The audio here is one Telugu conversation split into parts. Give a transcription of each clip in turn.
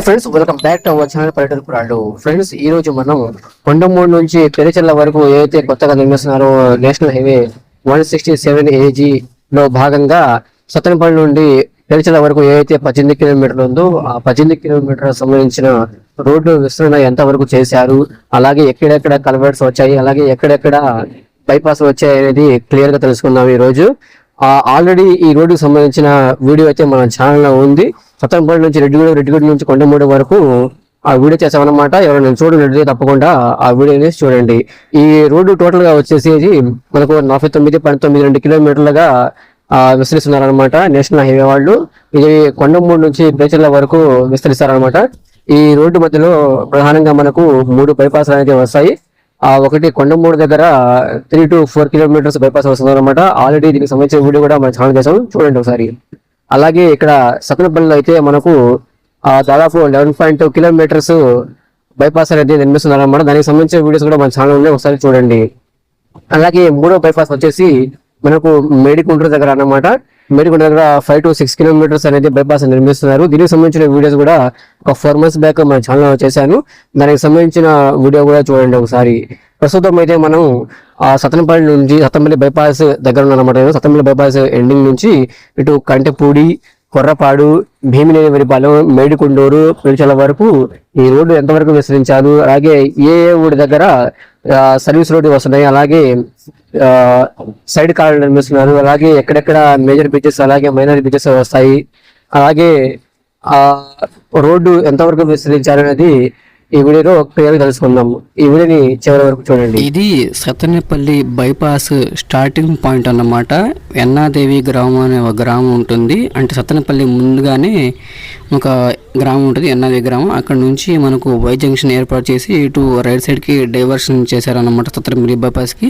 Friends, welcome back to our channel పర్యటన పురాణాలు. ఫ్రెండ్స్, ఈ రోజు మనం కొండమూడు నుంచి పెరిచెల్ల వరకు ఏదైతే కొత్తగా నిర్మిస్తున్నారో నేషనల్ హైవే 167 AG లో భాగంగా సత్తెనపల్లి నుండి పెరిచెల్ల వరకు ఏదైతే 18 కిలోమీటర్లు ఉందో ఆ 18 కిలోమీటర్ల సంబంధించిన రోడ్డు విస్తరణ ఎంత వరకు చేశారు, అలాగే ఎక్కడెక్కడ కల్వర్ట్స్ వచ్చాయి, అలాగే ఎక్కడెక్కడ బైపాస్ వచ్చాయి అనేది క్లియర్ గా తెలుసుకుందాం ఈ రోజు. ఆల్రెడీ ఈ రోడ్డుకి సంబంధించిన వీడియో అయితే మన ఛానల్లో ఉంది. సత్తెనపల్లి నుంచి రెడ్డిగూడ నుంచి కొండమూడు వరకు ఆ వీడియో చేసామన్నమాట. ఎవరైనా చూడండి, తప్పకుండా ఆ వీడియోని చూడండి. ఈ రోడ్డు టోటల్ గా వచ్చేసి మనకు 49.92 కిలోమీటర్లుగా విస్తరిస్తున్నారనమాట నేషనల్ హైవే వాళ్ళు. ఇది కొండమూడు నుంచి పెరిచెల్ల వరకు విస్తరిస్తారనమాట. ఈ రోడ్డు మధ్యలో ప్రధానంగా మనకు 3 బైపాస్ అనేది వస్తాయి. ఒకటి కొండమూడు దగ్గర 3 to 4 కిలోమీటర్స్ బైపాస్ వస్తుంది అనమాట. ఆల్రెడీ దీనికి సంబంధించిన వీడియో కూడా మన ఛానల్ చేసాం, చూడండి ఒకసారి. అలాగే ఇక్కడ సత్తెనపల్లిలో అయితే మనకు దాదాపు 11.2 కిలోమీటర్స్ బైపాస్ అనేది నిర్మిస్తున్నారు అనమాట. దానికి సంబంధించిన వీడియోస్ కూడా మన ఛానల్ ఉన్నాయి, ఒకసారి చూడండి. అలాగే 3వ బైపాస్ వచ్చేసి మనకు మేడికుండ్రు దగ్గర అన్నమాట. మేడికుండ్రు దగ్గర 5 to 6 కిలోమీటర్స్ అనేది బైపాస్ నిర్మిస్తున్నారు. దీనికి సంబంధించిన వీడియోస్ కూడా ఒక 4 months బ్యాక్ మన ఛానల్లో చేశాను. దానికి సంబంధించిన వీడియో కూడా చూడండి ఒకసారి. ప్రస్తుతం అయితే మనం సత్తెనపల్లి నుంచి సత్తెనపల్లి బైపాస్ దగ్గర ఉన్నమాట. సత్తెనపల్లి బైపాస్ ఎండింగ్ నుంచి ఇటు కంటెపూడి, కొర్రపాడు, భీమినేనివరిపాలెం, మేడికొండూరు, పెరిచెల్ల వరకు ఈ రోడ్డు ఎంతవరకు విస్తరించారు, అలాగే ఏ ఊరి దగ్గర సర్వీస్ రోడ్డు వస్తున్నాయి, అలాగే సైడ్ కాలు నిర్మిస్తున్నారు, అలాగే ఎక్కడెక్కడ మేజర్ బ్రిడ్జెస్ అలాగే మైనర్ బ్రిడ్జెస్ వస్తాయి, అలాగే రోడ్డు ఎంతవరకు విస్తరించారు అనేది ఈ వీడియోలో క్లియర్ గా తెలుసుకుందాం. ఈ వీడియోని చివరి వరకు చూడండి. ఇది సత్తెనపల్లి బైపాస్ స్టార్టింగ్ పాయింట్ అన్నమాట. ఎన్నాదేవి గ్రామం అనే ఒక గ్రామం ఉంటుంది. అంటే సత్తెనపల్లి ముందుగానే ఒక గ్రామం ఉంటుంది, ఎన్నాదేవి గ్రామం. అక్కడ నుంచి మనకు వై జంక్షన్ ఏర్పాటు చేసి ఇటు రైట్ సైడ్కి డైవర్షన్ చేశారన్నమాట సత్తెనపల్లి బైపాస్కి.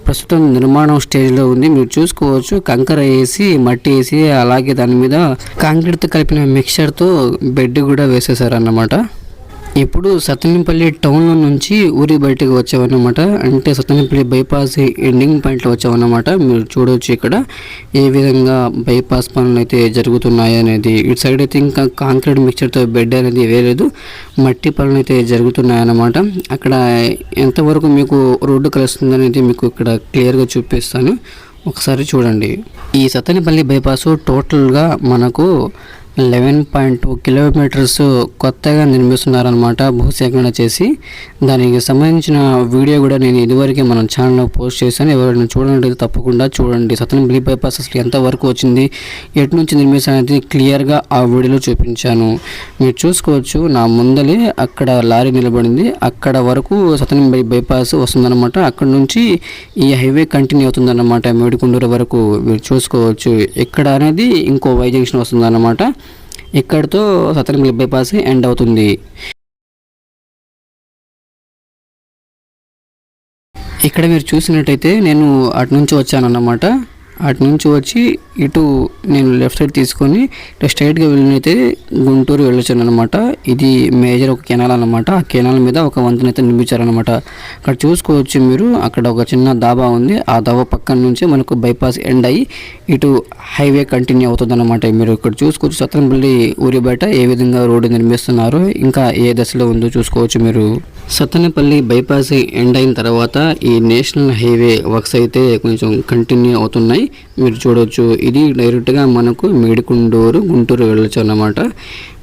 ప్రస్తుతం నిర్మాణం స్టేజ్లో ఉంది. మీరు చూసుకోవచ్చు, కంకర వేసి మట్టి వేసి అలాగే దాని మీద కాంక్రీట్తో కలిపిన మిక్చర్తో బెడ్ కూడా వేసేసారన్నమాట. ఇప్పుడు సత్తెనపల్లి టౌన్లో నుంచి ఊరి బయటకు వచ్చామన్నమాట. అంటే సత్తెనపల్లి బైపాస్ ఎండింగ్ పాయింట్లో వచ్చామన్నమాట. మీరు చూడవచ్చు ఇక్కడ ఏ విధంగా బైపాస్ పనులు అయితే జరుగుతున్నాయి అనేది. ఇటు సైడ్ అయితే ఇంకా కాంక్రీట్ మిక్చర్తో బెడ్ అనేది వేయలేదు, మట్టి పనులు అయితే జరుగుతున్నాయి అన్నమాట. అక్కడ ఎంతవరకు మీకు రోడ్డు కలుస్తుంది అనేది మీకు ఇక్కడ క్లియర్గా చూపిస్తాను, ఒకసారి చూడండి. ఈ సత్తెనపల్లి బైపాస్ టోటల్గా మనకు 11.2 కిలోమీటర్స్ కొత్తగా నిర్మిస్తున్నారనమాట, భూసేకరణ చేసి. దానికి సంబంధించిన వీడియో కూడా నేను ఇదివరకే మన ఛానల్లో పోస్ట్ చేశాను. ఎవరైనా చూడండి, తప్పకుండా చూడండి. సత్తెనపల్లి బైపాస్ అసలు ఎంతవరకు వచ్చింది, ఎటు నుంచి నిర్మించాలనేది క్లియర్గా ఆ వీడియోలో చూపించాను. మీరు చూసుకోవచ్చు, నా ముందలే అక్కడ లారీ నిలబడింది. అక్కడ వరకు సత్తెనపల్లి బైపాస్ వస్తుందన్నమాట. అక్కడ నుంచి ఈ హైవే కంటిన్యూ అవుతుందన్నమాట మేడికొండూరు వరకు. మీరు చూసుకోవచ్చు, ఇక్కడ అనేది ఇంకో వై జంక్షన్ వస్తుందన్నమాట. ఇక్కడితో సత్తెనపల్లి బైపాస్ ఎండ్ అవుతుంది. ఇక్కడ మీరు చూసినట్టయితే నేను అటు నుంచి వచ్చానన్నమాట. అటు నుంచి వచ్చి ఇటు నేను లెఫ్ట్ సైడ్ తీసుకొని స్ట్రైట్గా వెళ్ళినైతే గుంటూరు వెళ్ళొచ్చాను అనమాట. ఇది మేజర్ ఒక కెనాల్ అనమాట. ఆ కెనాల్ మీద ఒక వంతెనైతే నిర్మించారనమాట. అక్కడ చూసుకోవచ్చు మీరు, అక్కడ ఒక చిన్న దాబా ఉంది. ఆ దాబా పక్కన నుంచి మనకు బైపాస్ ఎండ్ అయ్యి ఇటు హైవే కంటిన్యూ అవుతుంది అనమాట. మీరు ఇక్కడ చూసుకోవచ్చు సత్తెనపల్లి ఊరి బయట ఏ విధంగా రోడ్డు నిర్మిస్తున్నారు, ఇంకా ఏ దశలో ఉందో చూసుకోవచ్చు మీరు. సత్తెనపల్లి బైపాస్ ఎండ్ అయిన తర్వాత ఈ నేషనల్ హైవే వర్క్స్ అయితే కొంచెం కంటిన్యూ అవుతున్నాయి. మీరు చూడవచ్చు, ఇది డైరెక్ట్గా మనకు మేడికొండూరు, గుంటూరు వెళ్ళొచ్చు అన్నమాట.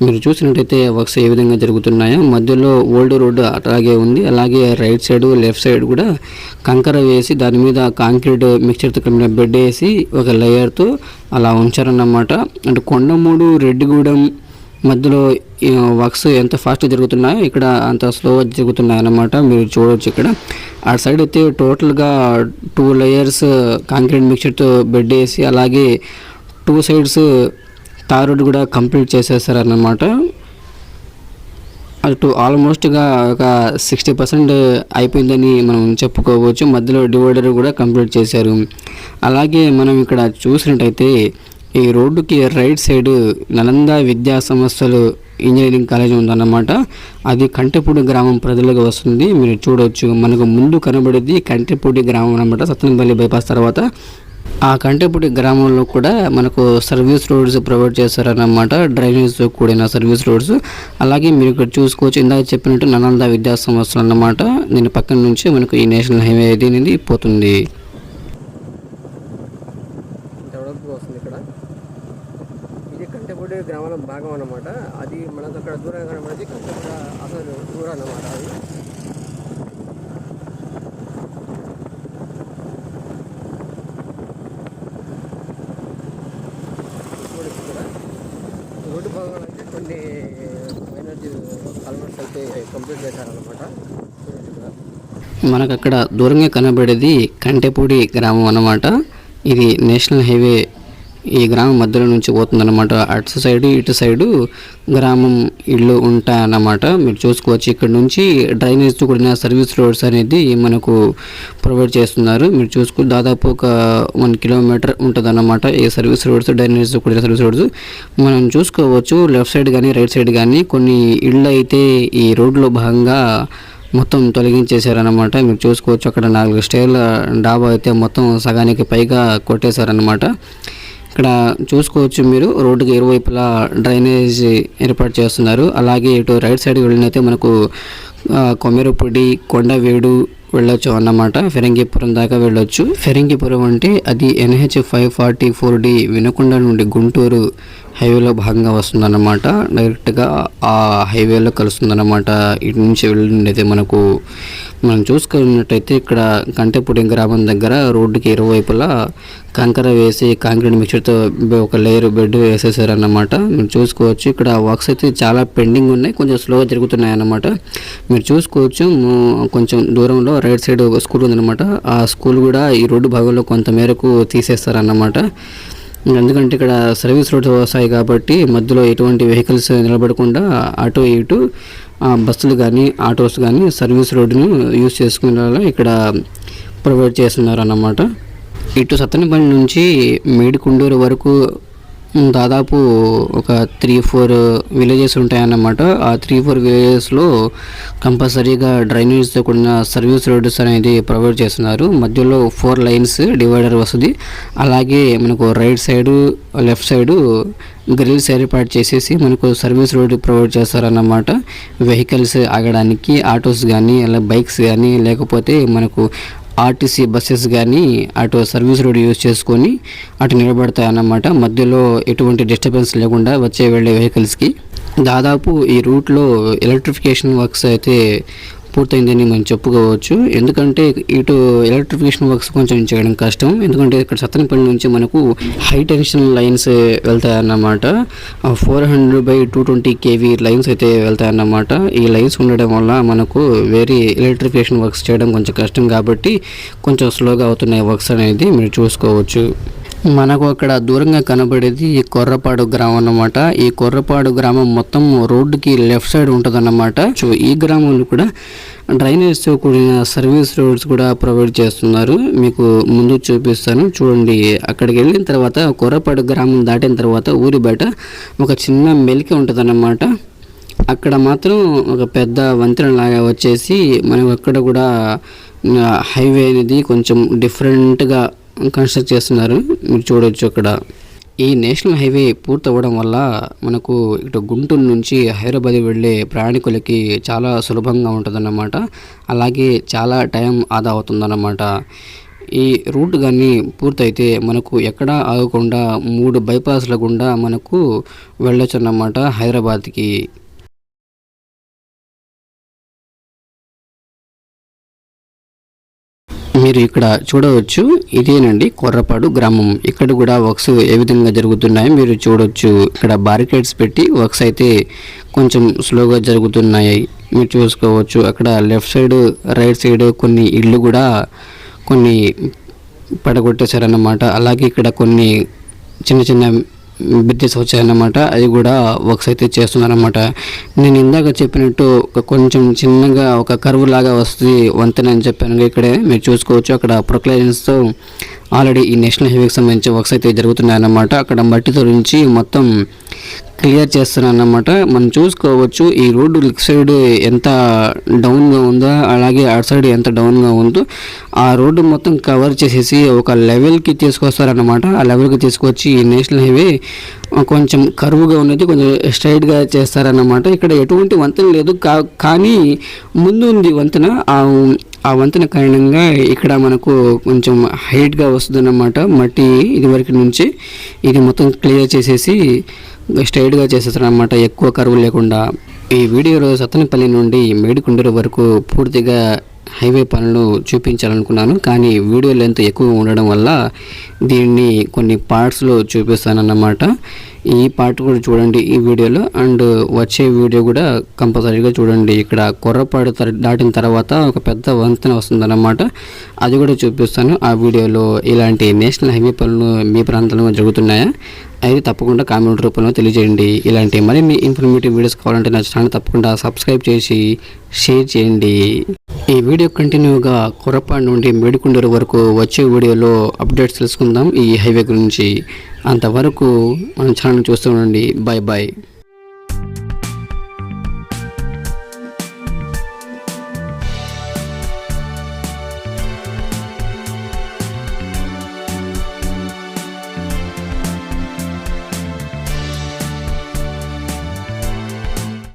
మీరు చూసినట్టయితే వర్క్స్ ఏ విధంగా జరుగుతున్నాయో, మధ్యలో ఓల్డ్ రోడ్డు అలాగే ఉంది. అలాగే రైట్ సైడ్ లెఫ్ట్ సైడ్ కూడా కంకర వేసి దాని మీద కాంక్రీట్ మిక్చర్తో కలిపిన బెడ్ వేసి ఒక లేయర్తో అలా ఉంచారన్నమాట. అంటే కొండమూడు, రెడ్డిగూడెం మధ్యలో వర్క్స్ ఎంత ఫాస్ట్గా జరుగుతున్నాయో ఇక్కడ అంత స్లోగా జరుగుతున్నాయి అన్నమాట. మీరు చూడవచ్చు ఇక్కడ ఆ సైడ్ అయితే టోటల్గా 2 layers కాంక్రీట్ మిక్చర్తో బెడ్ వేసి అలాగే 2 sides తార్ రోడ్ కూడా కంప్లీట్ చేసేసారన్నమాట. అటు ఆల్మోస్ట్గా ఒక 60% అయిపోయిందని మనం చెప్పుకోవచ్చు. మధ్యలో డివైడర్ కూడా కంప్లీట్ చేశారు. అలాగే మనం ఇక్కడ చూసినట్టయితే ఈ రోడ్డుకి రైట్ సైడ్ నలంద విద్యా సంస్థలు ఇంజనీరింగ్ కాలేజ్ ఉందన్నమాట. అది కంటెపూడి గ్రామం ప్రజలకు వస్తుంది. మీరు చూడవచ్చు, మనకు ముందు కనబడేది కంటెపూడి గ్రామం అన్నమాట సత్తెనపల్లి బైపాస్ తర్వాత. ఆ కంటెపూడి గ్రామంలో కూడా మనకు సర్వీస్ రోడ్స్ ప్రొవైడ్ చేస్తారన్నమాట, డ్రైనేజ్తో కూడిన సర్వీస్ రోడ్స్. అలాగే మీరు ఇక్కడ చూసుకోవచ్చు, ఇందాక చెప్పినట్టు నలంద విద్యా సంస్థలు అన్నమాట. దీని పక్కన నుంచి మనకు ఈ నేషనల్ హైవే అనేది పోతుంది. ఇక్కడ ఇది కంటెపూడి గ్రామంలో భాగం అన్నమాట. అది మనకు అక్కడ దూరంగా కనబడేది కంటెపూడి అసలు దూరం అన్నమాట. అది రోడ్డు భాగంలో అయితే కొన్ని ఎనర్జీ కల్వర్స్ అయితే కంప్లీట్ చేశారన్నమాట. మనకు అక్కడ దూరంగా కనబడేది కంటెపూడి గ్రామం అన్నమాట. ఇది నేషనల్ హైవే ఈ గ్రామం మధ్యలో నుంచి పోతుందన్నమాట. అటు సైడు ఇటు సైడు గ్రామం ఇళ్ళు ఉంటాయన్నమాట. మీరు చూసుకోవచ్చు, ఇక్కడ నుంచి డ్రైనేజ్ కూడిన సర్వీస్ రోడ్స్ అనేది మనకు ప్రొవైడ్ చేస్తున్నారు. మీరు చూసుకో దాదాపు ఒక 1 కిలోమీటర్ ఉంటుంది అన్నమాట ఈ సర్వీస్ రోడ్స్, డ్రైనేజ్ కూడిన సర్వీస్ రోడ్స్. మనం చూసుకోవచ్చు లెఫ్ట్ సైడ్ కానీ రైట్ సైడ్ కానీ కొన్ని ఇళ్ళు అయితే ఈ రోడ్లో భాగంగా మొత్తం తొలగించేశారనమాట. మీరు చూసుకోవచ్చు అక్కడ 4 స్టైర్ల డాబా అయితే మొత్తం సగానికి పైగా కొట్టేశారనమాట. ఇక్కడ చూసుకోవచ్చు మీరు రోడ్డుకి ఇరువైపులా డ్రైనేజ్ ఏర్పాటు చేస్తున్నారు. అలాగే ఇటు రైట్ సైడ్ వెళ్ళినైతే మనకు కొమెరపొడి, కొండవేడు వెళ్ళొచ్చు అన్నమాట. ఫిరంగిపురం దాకా వెళ్ళొచ్చు. ఫిరంగిపురం అంటే అది NH 544D వినుకొండ నుండి గుంటూరు హైవేలో భాగంగా వస్తుందన్నమాట. డైరెక్ట్గా ఆ హైవేలో కలుస్తుందన్నమాట. ఇటు నుంచి వెళ్ళినైతే మనం చూసుకున్నట్టయితే ఇక్కడ కంటెపూడి గ్రామం దగ్గర రోడ్డుకి ఇరువైపులా కంకర వేసి కాంక్రీట్ మిక్చర్తో ఒక లేయర్ బెడ్ వేసేసారన్నమాట. మీరు చూసుకోవచ్చు ఇక్కడ వర్క్స్ అయితే చాలా పెండింగ్ ఉన్నాయి, కొంచెం స్లోగా జరుగుతున్నాయి అన్నమాట. మీరు చూసుకోవచ్చు కొంచెం దూరంలో రైట్ సైడ్ ఒక స్కూల్ ఉందన్నమాట. ఆ స్కూల్ కూడా ఈ రోడ్డు భాగంలో కొంత మేరకు తీసేస్తారన్నమాట. ఎందుకంటే ఇక్కడ సర్వీస్ రోడ్స్ వస్తాయి కాబట్టి మధ్యలో ఎటువంటి వెహికల్స్ నిలబడకుండా అటు ఇటు బస్సులు కానీ ఆటోస్ కానీ సర్వీస్ రోడ్డును యూజ్ చేసుకునేలా ఇక్కడ ప్రొవైడ్ చేస్తున్నారు అన్నమాట. ఇటు సత్తెనపల్లి నుంచి మేడికొండూరు వరకు దాదాపు ఒక 3-4 విలేజెస్ ఉంటాయన్నమాట. ఆ 3-4 విలేజెస్లో కంపల్సరీగా డ్రైనేజ్తో కూడిన సర్వీస్ రోడ్స్ అనేది ప్రొవైడ్ చేస్తున్నారు. మధ్యలో 4 లైన్స్ డివైడర్ వస్తుంది. అలాగే మనకు right side left side grills ఏర్పాటు చేసేసి మనకు సర్వీస్ రోడ్ ప్రొవైడ్ చేస్తారన్నమాట. వెహికల్స్ ఆగడానికి ఆటోస్ కానీ అలా బైక్స్ కానీ లేకపోతే మనకు ఆర్టీసీ బస్సెస్ కానీ అటు సర్వీస్ రోడ్ యూజ్ చేసుకొని అటు నిలబడతాయి అన్నమాట. మధ్యలో ఎటువంటి డిస్టర్బెన్స్ లేకుండా వచ్చే వెళ్ళే వెహికల్స్కి. దాదాపు ఈ రూట్లో ఎలక్ట్రిఫికేషన్ వర్క్స్ అయితే పూర్తయిందని మనం చెప్పుకోవచ్చు. ఎందుకంటే ఇటు ఎలక్ట్రిఫికేషన్ వర్క్స్ కొంచెం చేయడం కష్టం. ఎందుకంటే ఇక్కడ సత్తెనపల్లి నుంచి మనకు హై టెన్షన్ లైన్స్ వెళ్తాయన్నమాట. 400/220 kV లైన్స్ అయితే వెళ్తాయన్నమాట. ఈ లైన్స్ ఉండడం వల్ల మనకు వేరే ఎలక్ట్రిఫికేషన్ వర్క్స్ చేయడం కొంచెం కష్టం కాబట్టి కొంచెం స్లోగా అవుతున్నాయి వర్క్స్ అనేది మీరు చూసుకోవచ్చు. మనకు అక్కడ దూరంగా కనబడేది కొర్రపాడు గ్రామం అన్నమాట. ఈ కొర్రపాడు గ్రామం మొత్తం రోడ్డుకి లెఫ్ట్ సైడ్ ఉంటుందన్నమాట. సో ఈ గ్రామంలో కూడా డ్రైనేజ్తో కూడిన సర్వీస్ రోడ్స్ కూడా ప్రొవైడ్ చేస్తున్నారు. మీకు ముందు చూపిస్తాను చూడండి. అక్కడికి వెళ్ళిన తర్వాత కొర్రపాడు గ్రామం దాటిన తర్వాత ఊరి బయట ఒక చిన్న మెలిక ఉంటుందన్నమాట. అక్కడ మాత్రం ఒక పెద్ద వంతెన లాగా వచ్చేసి మనకు అక్కడ కూడా హైవే అనేది కొంచెం డిఫరెంట్గా కన్స్ట్రక్ట్ చేస్తున్నారు. మీరు చూడవచ్చు అక్కడ. ఈ నేషనల్ హైవే పూర్తవ్వడం వల్ల మనకు ఇటు గుంటూరు నుంచి హైదరాబాద్ వెళ్ళే ప్రయాణికులకి చాలా సులభంగా ఉంటుందన్నమాట. అలాగే చాలా టైం ఆదా అవుతుందన్నమాట. ఈ రూట్ కానీ పూర్తయితే మనకు ఎక్కడా ఆగకుండా 3 బైపాస్ల గుండా మనకు వెళ్ళొచ్చు అన్నమాట హైదరాబాద్కి. మీరు ఇక్కడ చూడవచ్చు, ఇదేనండి కొర్రపాడు గ్రామం. ఇక్కడ కూడా వర్క్స్ ఏ విధంగా జరుగుతున్నాయో మీరు చూడవచ్చు. ఇక్కడ బారికేడ్స్ పెట్టి వర్క్స్ అయితే కొంచెం స్లోగా జరుగుతున్నాయి మీరు చూసుకోవచ్చు. అక్కడ లెఫ్ట్ సైడ్ రైట్ సైడ్ కొన్ని ఇళ్ళు కూడా కొన్ని పడగొట్టేశారన్నమాట. అలాగే ఇక్కడ కొన్ని చిన్న చిన్న బిజినెస్ వచ్చాయన్నమాట. అది కూడా వర్క్స్ అయితే చేస్తున్నారన్నమాట. నేను ఇందాక చెప్పినట్టు కొంచెం చిన్నగా ఒక కర్వ్ లాగా వస్తుంది వంతెన అని చెప్పాను. ఇక్కడే మీరు చూసుకోవచ్చు అక్కడ ప్రొక్లైన్స్తో ఆల్రెడీ ఈ నేషనల్ హైవేకి సంబంధించి వర్క్స్ అయితే జరుగుతున్నాయన్నమాట. అక్కడ మట్టితో నుంచి మొత్తం క్లియర్ చేస్తున్నారు అన్నమాట. మనం చూసుకోవచ్చు ఈ రోడ్డు లెఫ్ట్ సైడ్ ఎంత డౌన్గా ఉందో, అలాగే అటు సైడ్ ఎంత డౌన్గా ఉందో ఆ రోడ్డు మొత్తం కవర్ చేసేసి ఒక లెవెల్కి తీసుకొస్తారన్నమాట. ఆ లెవెల్కి తీసుకొచ్చి ఈ నేషనల్ హైవే కొంచెం కరువుగా ఉన్నది కొంచెం స్ట్రైట్గా చేస్తారన్నమాట. ఇక్కడ ఎటువంటి వంతెన లేదు, కానీ ముందు ఉంది వంతెన. ఆ వంతెన కారణంగా ఇక్కడ మనకు కొంచెం హైట్గా వస్తుందన్నమాట మట్టి. ఇదివరకు నుంచి ఇది మొత్తం క్లియర్ చేసేసి స్ట్రైట్గా చేసేస్తారు అన్నమాట, ఎక్కువ కరువు లేకుండా. ఈ వీడియోలో సత్తెనపల్లి నుండి మేడికొండూరు వరకు పూర్తిగా హైవే పనులు చూపించాలనుకున్నాను, కానీ వీడియో లెంత్ ఎక్కువ ఉండడం వల్ల దీన్ని కొన్ని పార్ట్స్లో చూపిస్తానన్నమాట. ఈ పార్ట్ కూడా చూడండి ఈ వీడియోలో, అండ్ వచ్చే వీడియో కూడా కంపల్సరీగా చూడండి. ఇక్కడ కొర్రపాడు దాటిన తర్వాత ఒక పెద్ద వంతెన వస్తుందన్నమాట, అది కూడా చూపిస్తాను ఆ వీడియోలో. ఇలాంటి నేషనల్ హైవే పనులు మీ ప్రాంతంలో జరుగుతున్నాయా అయితే తప్పకుండా కామెంట్ రూపంలో తెలియజేయండి. ఇలాంటి మరిన్ని ఇన్ఫర్మేటివ్ వీడియోస్ కావాలంటే నా ఛానల్ తప్పకుండా సబ్స్క్రైబ్ చేసి షేర్ చేయండి. ఈ వీడియో కంటిన్యూగా కొర్రపాడు నుండి మేడికొండూరు వరకు వచ్చే వీడియోలో అప్డేట్స్ తెలుసుకుందాం ఈ హైవే గురించి. అంతవరకు మన ఛానల్ చూస్తూ ఉండండి. Bye bye.